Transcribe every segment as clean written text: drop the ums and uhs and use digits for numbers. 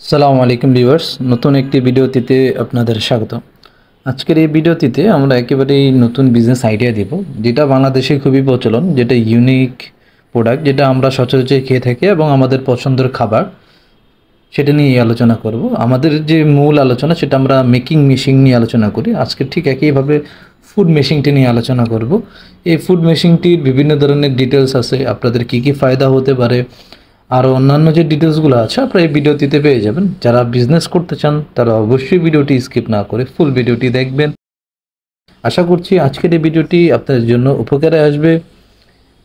আসসালামু আলাইকুম ভিউয়ার্স, নতুন একটি ভিডিওটিতে আপনাদের স্বাগত। আজকের এই ভিডিওটিতে আমরা একেবারেই নতুন বিজনেস আইডিয়া দিব, যেটা বাংলাদেশে খুবই প্রচলন, যেটা ইউনিক প্রোডাক্ট, যেটা আমরা সচরাচর খেয়ে থাকি এবং আমাদের পছন্দের খাবার, সেটা নিয়ে আলোচনা করব। আমাদের যে মূল আলোচনা সেটা আমরা মেকিং মেশিন নিয়ে আলোচনা করি। আজকে ঠিক একইভাবে ফুড মেশিনটি নিয়ে আলোচনা করব। এই ফুড মেশিনটির বিভিন্ন ধরনের ডিটেলস আছে, আপনাদের কী কী ফায়দা হতে পারে, আরও অন্যান্য যে ডিটেলসগুলো আছে আপনারা এই ভিডিওটিতে পেয়ে যাবেন। যারা বিজনেস করতে চান তারা অবশ্যই ভিডিওটি স্কিপ না করে ফুল ভিডিওটি দেখবেন। আশা করছি আজকের এই ভিডিওটি আপনাদের জন্য উপকারে আসবে।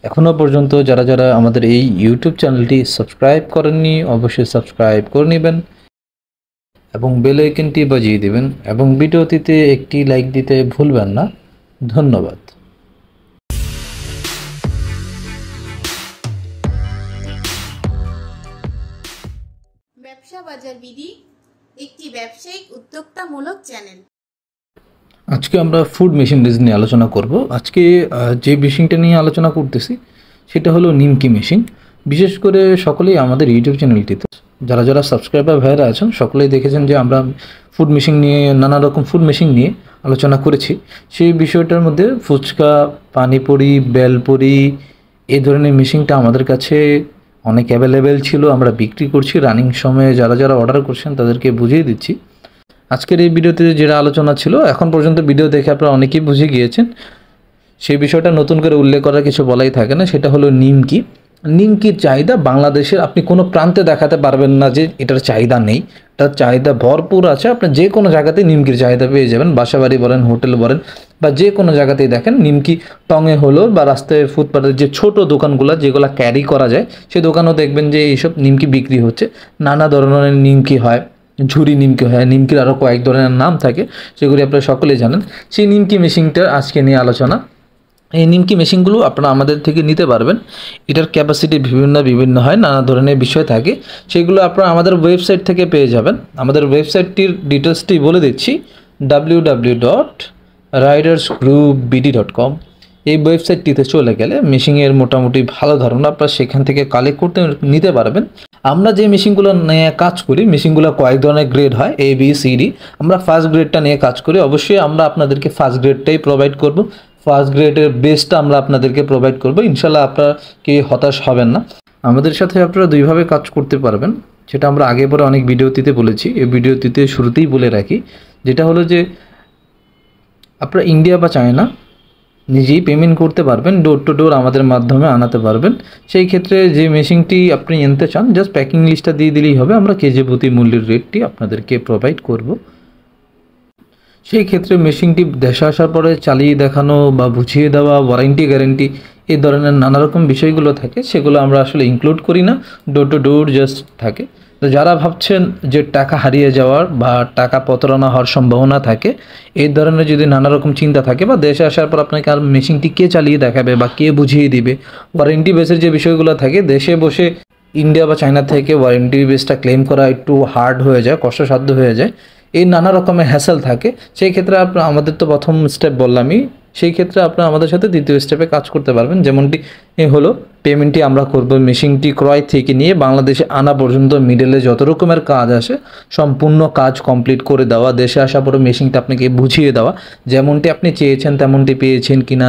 এখনও পর্যন্ত যারা যারা আমাদের এই ইউটিউব চ্যানেলটি সাবস্ক্রাইব করেননি অবশ্যই সাবস্ক্রাইব করে নেবেন এবং বেল আইকনটি বাজিয়ে দেবেন এবং ভিডিওটিতে একটি লাইক দিতে ভুলবেন না। ধন্যবাদ। ব্যবসা বাজার বিডি একটি ব্যবসায়িক উদ্যোক্তামূলক চ্যানেল। আজকে আমরা ফুড মেশিনারিজ নিয়ে আলোচনা করব। আজকে যে মেশিনটা নিয়ে আলোচনা করতেছি সেটা হলো নিমকি মেশিন। বিশেষ করে সকলেই আমাদের ইউটিউব চ্যানেলটিতে যারা যারা সাবস্ক্রাইবার ভাইরা আছেন সকলেই দেখেছেন যে আমরা ফুড মেশিন নিয়ে নানা রকম ফুড মেশিন নিয়ে আলোচনা করেছি। সেই বিষয়টার মধ্যে ফুচকা, পানিপুরি, বেলপুরি এই ধরনের মেশিনটা আমাদের কাছে অনেক অ্যাভেলেবেল ছিল, আমরা বিক্রি করছি। রানিং সময়ে যারা যারা অর্ডার করছেন তাদেরকে বুঝিয়ে দিচ্ছি। আজকের এই ভিডিওতে যেটা আলোচনা ছিল, এখন পর্যন্ত ভিডিও দেখে আপনারা অনেকেই বুঝে গিয়েছেন, সেই বিষয়টা নতুন করে উল্লেখ করার কিছু বলাই থাকে না। সেটা হলো নিমকি। নিমকির চাহিদা বাংলাদেশের আপনি কোনো প্রান্তে দেখাতে পারবেন না যে এটার চাহিদা নেই। এটার চাহিদা ভরপুর আছে। আপনি যে কোনো জায়গাতেই নিমকির চাহিদা পেয়ে যাবেন, বাসাবাড়ি বলেন, হোটেল বলেন, বা যে কোনো জায়গাতেই দেখেন নিমকি টঙে হলো বা রাস্তায় ফুটপাতের যে ছোট দোকানগুলো যেগুলো ক্যারি করা যায় সেই দোকানেও দেখবেন যে এইসব নিমকি বিক্রি হচ্ছে। নানা ধরনের নিমকি হয়, ঝুরি নিমকি হয়, নিমকির আরও কয়েক ধরনের নাম থাকে, সেগুলি আপনারা সকলেই জানেন। সেই নিমকি মেশিনটার আজকে নিয়ে আলোচনা। এই নিমকি মেশিনগুলো আপনারা আমাদের থেকে নিতে পারবেন। এটার ক্যাপাসিটি বিভিন্ন হয়, নানা ধরনের বিষয় থাকে, সেগুলো আপনারা আমাদের ওয়েবসাইট থেকে পেয়ে যাবেন। আমাদের ওয়েবসাইটটির ডিটেলসটি বলে দিচ্ছি, www.ridersgroupbd.com। এই ওয়েবসাইটটিতে চলে গেলে মেশিনের মোটামুটি ভালো ধারণা আপনারা সেখান থেকে কালেক্ট করতে নিতে পারবেন। আমরা যে মেশিনগুলো নিয়ে কাজ করি, মেশিনগুলো কয়েক ধরনের গ্রেড হয়, এ বি সি ডি। আমরা ফার্স্ট গ্রেডটা নিয়ে কাজ করি। অবশ্যই আমরা আপনাদেরকে ফার্স্ট গ্রেডটাই প্রোভাইড করব। ফার্স্ট গ্রেডের বেস্টটা আমরা আপনাদেরকে প্রোভাইড করব। ইনশাল্লাহ আপনারা কি হতাশ হবেন না। আমাদের সাথে আপনারা দুইভাবে কাজ করতে পারবেন, সেটা আমরা আগে পরে অনেক ভিডিওটিতে বলেছি। এই ভিডিওটিতে শুরুতেই বলে রাখি, যেটা হলো যে আপনারা ইন্ডিয়া বা চায়না নিজেই পেমেন্ট করতে পারবেন, ডোর টু ডোর আমাদের মাধ্যমে আনাতে পারবেন। সেই ক্ষেত্রে যে মেশিনটি আপনি আনতে চান জাস্ট প্যাকিং লিস্টটা দিয়ে দিলেই হবে, আমরা কেজি প্রতি মূল্যের রেটটি আপনাদেরকে প্রোভাইড করব। সেই ক্ষেত্রে মেশিনটি দেশে আসার পরে চালিয়ে দেখানো বা বুঝিয়ে দেওয়া, ওয়ারেন্টি গ্যারেন্টি এই ধরনের নানা রকম বিষয়গুলো থাকে, সেগুলো আমরা আসলে ইনক্লুড করি না, ডোর টু ডোর জাস্ট থাকে। তো যারা ভাবছেন যে টাকা হারিয়ে যাওয়ার বা টাকা প্রতারণা হওয়ার সম্ভাবনা থাকে, এই ধরনের যদি নানা রকম চিন্তা থাকে, বা দেশে আসার পর আপনাকে আর মেশিনটি কে চালিয়ে দেখাবে বা কে বুঝিয়ে দিবে, ওয়ারেন্টি বেসের যে বিষয়গুলো থাকে, দেশে বসে ইন্ডিয়া বা চায়না থেকে ওয়ারেন্টি বেসটা ক্লেম করা একটু হার্ড হয়ে যায়, কষ্টসাধ্য হয়ে যায়, এই নানা রকমের হ্যাসেল থাকে। সেই ক্ষেত্রে আপনার আমাদের তো প্রথম স্টেপ বললামই, সেই ক্ষেত্রে আপনারা আমাদের সাথে দ্বিতীয় স্টেপে কাজ করতে পারবেন। যেমনটি হলো পেমেন্টটি আমরা করব মেশিনটি ক্রয় থেকে নিয়ে বাংলাদেশে আনা পর্যন্ত মিডলে যত রকমের কাজ আসে সম্পূর্ণ কাজ কমপ্লিট করে দেওয়া, দেশে আসার পরে মেশিনটা আপনাকে বুঝিয়ে দেওয়া, যেমনটি আপনি চেয়েছেন তেমনটি পেয়েছেন কিনা।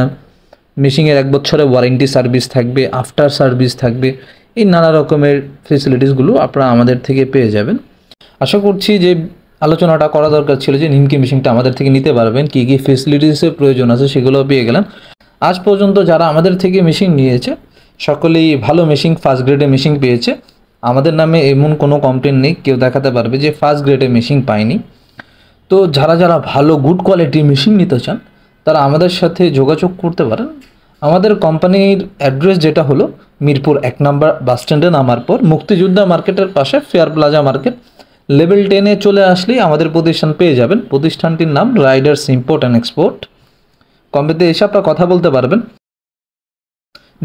মেশিনের 1 বছরের ওয়ারেন্টি সার্ভিস থাকবে, আফটার সার্ভিস থাকবে, এই নানা রকমের ফেসিলিটিসগুলো আপনারা আমাদের থেকে পেয়ে যাবেন। আশা করছি যে আলোচনাটা করা দরকার ছিল যে নিমকি মেশিনটা আমাদের থেকে নিতে পারবেন, কী কী ফেসিলিটিসের প্রয়োজন আছে সেগুলো পেয়ে গেলেন। আজ পর্যন্ত যারা আমাদের থেকে মেশিন নিয়েছে সকলেই ভালো মেশিন, ফার্স্ট গ্রেডের মেশিন পেয়েছে। আমাদের নামে এমন কোনো কমপ্লেন নেই, কেউ দেখাতে পারবে যে ফার্স্ট গ্রেডের মেশিন পায়নি। তো যারা যারা ভালো গুড কোয়ালিটির মেশিন নিতে চান তারা আমাদের সাথে যোগাযোগ করতে পারেন। আমাদের কোম্পানির অ্যাড্রেস যেটা হলো মিরপুর 1 নম্বর বাস স্ট্যান্ডে নামার পর মুক্তিযোদ্ধা মার্কেটের পাশে ফেয়ার প্লাজা মার্কেট, লেভেল 10-এ চলে আসলেই আমাদের প্রতিষ্ঠান পেয়ে যাবেন। প্রতিষ্ঠানটির নাম রাইডার্স ইম্পোর্ট অ্যান্ড এক্সপোর্ট। কম্পিউটারে এসে আপনারা কথা বলতে পারবেন।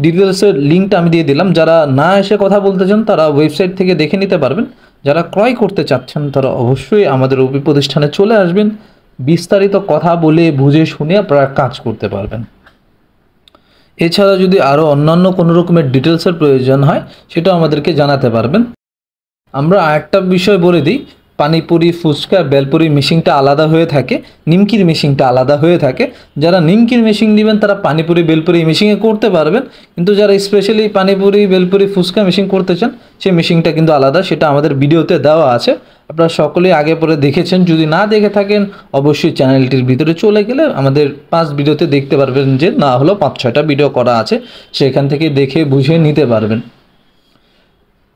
ডিটেলসের লিঙ্কটা আমি দিয়ে দিলাম। যারা না এসে কথা বলতে চান তারা ওয়েবসাইট থেকে দেখে নিতে পারবেন। যারা ক্রয় করতে চাচ্ছেন তারা অবশ্যই আমাদের ওপি প্রতিষ্ঠানে চলে আসবেন। বিস্তারিত কথা বলে বুঝে শুনে আপনারা কাজ করতে পারবেন। এছাড়া যদি আরও অন্যান্য কোনো রকমের ডিটেলসের প্রয়োজন হয় সেটাও আমাদেরকে জানাতে পারবেন। আমরা আরেকটা বিষয় বলে দিই, পানিপুরি, ফুচকা, বেলপুরি মেশিনটা আলাদা হয়ে থাকে, নিমকির মেশিনটা আলাদা হয়ে থাকে। যারা নিমকির মেশিন নেবেন তারা পানিপুরি, বেলপুরি মেশিনে করতে পারবেন, কিন্তু যারা স্পেশালি পানিপুরি, বেলপুরি, ফুচকা মেশিন করতে চান সেই মেশিনটা কিন্তু আলাদা, সেটা আমাদের ভিডিওতে দেওয়া আছে, আপনারা সকলেই আগে পরে দেখেছেন। যদি না দেখে থাকেন অবশ্যই চ্যানেলটির ভিতরে চলে গেলে আমাদের 5 ভিডিওতে দেখতে পারবেন, যে না হলো 5-6টা ভিডিও করা আছে, সেখান থেকে দেখে বুঝে নিতে পারবেন।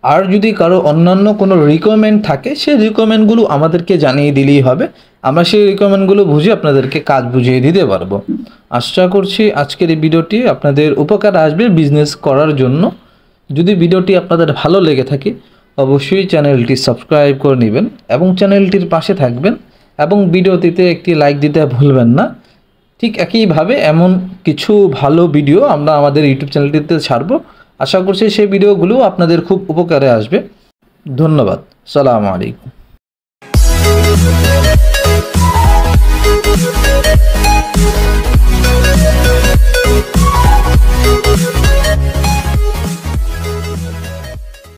আর যদি কারো অন্যান্য কোনো রিকোয়ারমেন্ট থাকে সেই রিকোয়ারমেন্টগুলো আমাদেরকে জানিয়ে দিলেই হবে, আমরা সেই রিকোয়ারমেন্টগুলো বুঝে আপনাদেরকে কাজ বুঝিয়ে দিতে পারবো। আশা করছি আজকের এই ভিডিওটি আপনাদের উপকার আসবে বিজনেস করার জন্য। যদি ভিডিওটি আপনাদের ভালো লেগে থাকে অবশ্যই চ্যানেলটি সাবস্ক্রাইব করে নেবেন এবং চ্যানেলটির পাশে থাকবেন, এবং ভিডিওটিতে একটি লাইক দিতে ভুলবেন না। ঠিক একইভাবে এমন কিছু ভালো ভিডিও আমরা আমাদের ইউটিউব চ্যানেলটিতে ছাড়বো। আশা করছি সেই ভিডিওগুলো আপনাদের খুব উপকারে আসবে। ধন্যবাদ। সালামু আলাইকুম।